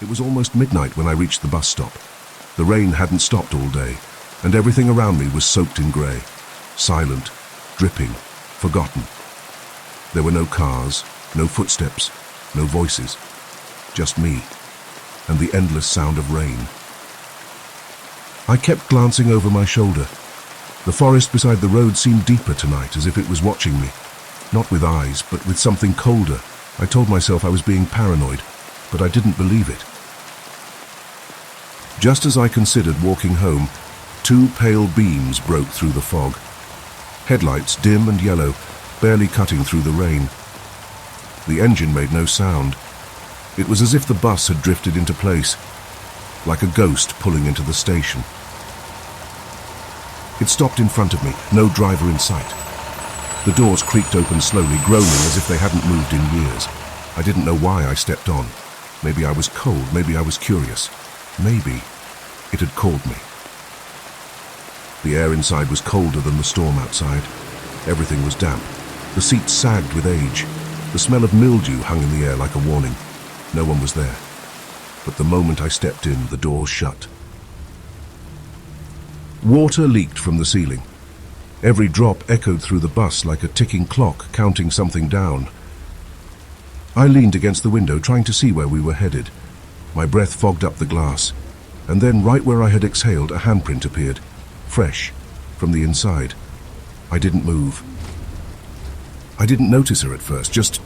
It was almost midnight when I reached the bus stop. The rain hadn't stopped all day, and everything around me was soaked in grey. Silent, dripping, forgotten. There were no cars, no footsteps, no voices. Just me, and the endless sound of rain. I kept glancing over my shoulder. The forest beside the road seemed deeper tonight, as if it was watching me. Not with eyes, but with something colder. I told myself I was being paranoid, but I didn't believe it. Just as I considered walking home, two pale beams broke through the fog. Headlights, dim and yellow, barely cutting through the rain. The engine made no sound. It was as if the bus had drifted into place, like a ghost pulling into the station. It stopped in front of me, no driver in sight. The doors creaked open slowly, groaning as if they hadn't moved in years. I didn't know why I stepped on. Maybe I was cold, maybe I was curious. Maybe it had called me. The air inside was colder than the storm outside. Everything was damp. The seats sagged with age. The smell of mildew hung in the air like a warning. No one was there. But the moment I stepped in, the doors shut. Water leaked from the ceiling. Every drop echoed through the bus like a ticking clock counting something down. I leaned against the window, trying to see where we were headed. My breath fogged up the glass, and then right where I had exhaled, a handprint appeared, fresh, from the inside. I didn't move. I didn't notice her at first, just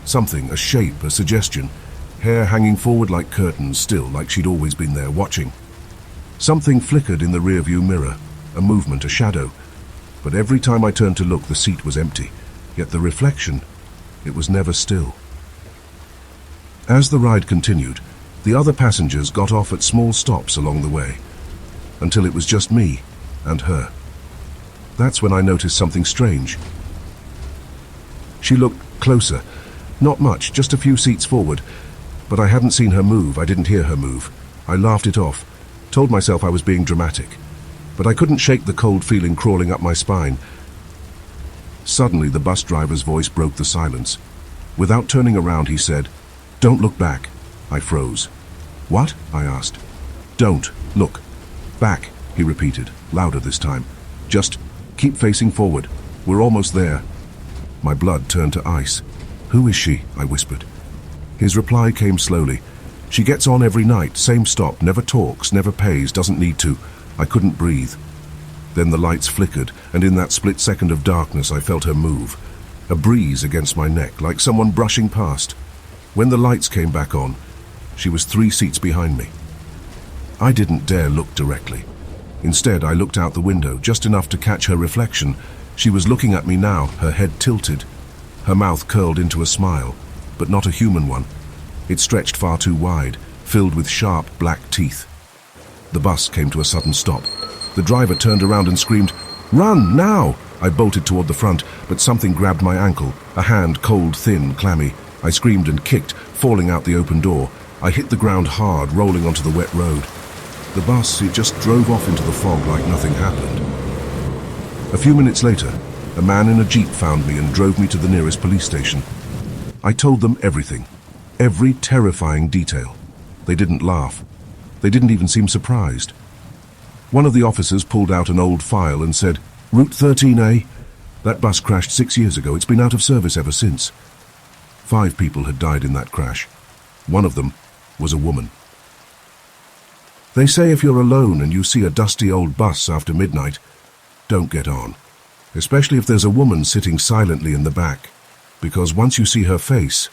something, a shape, a suggestion. Hair hanging forward like curtains, still, like she'd always been there, watching. Something flickered in the rearview mirror, a movement, a shadow. But every time I turned to look, the seat was empty. Yet the reflection, it was never still. As the ride continued, the other passengers got off at small stops along the way, until it was just me and her. That's when I noticed something strange. She looked closer. Not much, just a few seats forward. But I hadn't seen her move, I didn't hear her move. I laughed it off, told myself I was being dramatic. But I couldn't shake the cold feeling crawling up my spine. Suddenly, the bus driver's voice broke the silence. Without turning around, he said, "Don't look back." I froze. "What?" I asked. "Don't look back," he repeated, louder this time. "Just keep facing forward. We're almost there." My blood turned to ice. "Who is she?" I whispered. His reply came slowly. "She gets on every night, same stop, never talks, never pays, doesn't need to." I couldn't breathe. Then the lights flickered, and in that split second of darkness I felt her move. A breeze against my neck, like someone brushing past. When the lights came back on, she was 3 seats behind me. I didn't dare look directly. Instead, I looked out the window, just enough to catch her reflection. She was looking at me now, her head tilted. Her mouth curled into a smile, but not a human one. It stretched far too wide, filled with sharp black teeth. The bus came to a sudden stop. The driver turned around and screamed, "Run, now!" I bolted toward the front, but something grabbed my ankle, a hand, cold, thin, clammy. I screamed and kicked, falling out the open door. I hit the ground hard, rolling onto the wet road. The bus, it just drove off into the fog like nothing happened. A few minutes later, a man in a jeep found me and drove me to the nearest police station. I told them everything, every terrifying detail. They didn't laugh. They didn't even seem surprised. One of the officers pulled out an old file and said, "Route 13A. That bus crashed 6 years ago. It's been out of service ever since." 5 people had died in that crash. One of them was a woman. They say if you're alone and you see a dusty old bus after midnight, don't get on. Especially if there's a woman sitting silently in the back. Because once you see her face,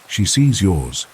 she sees yours.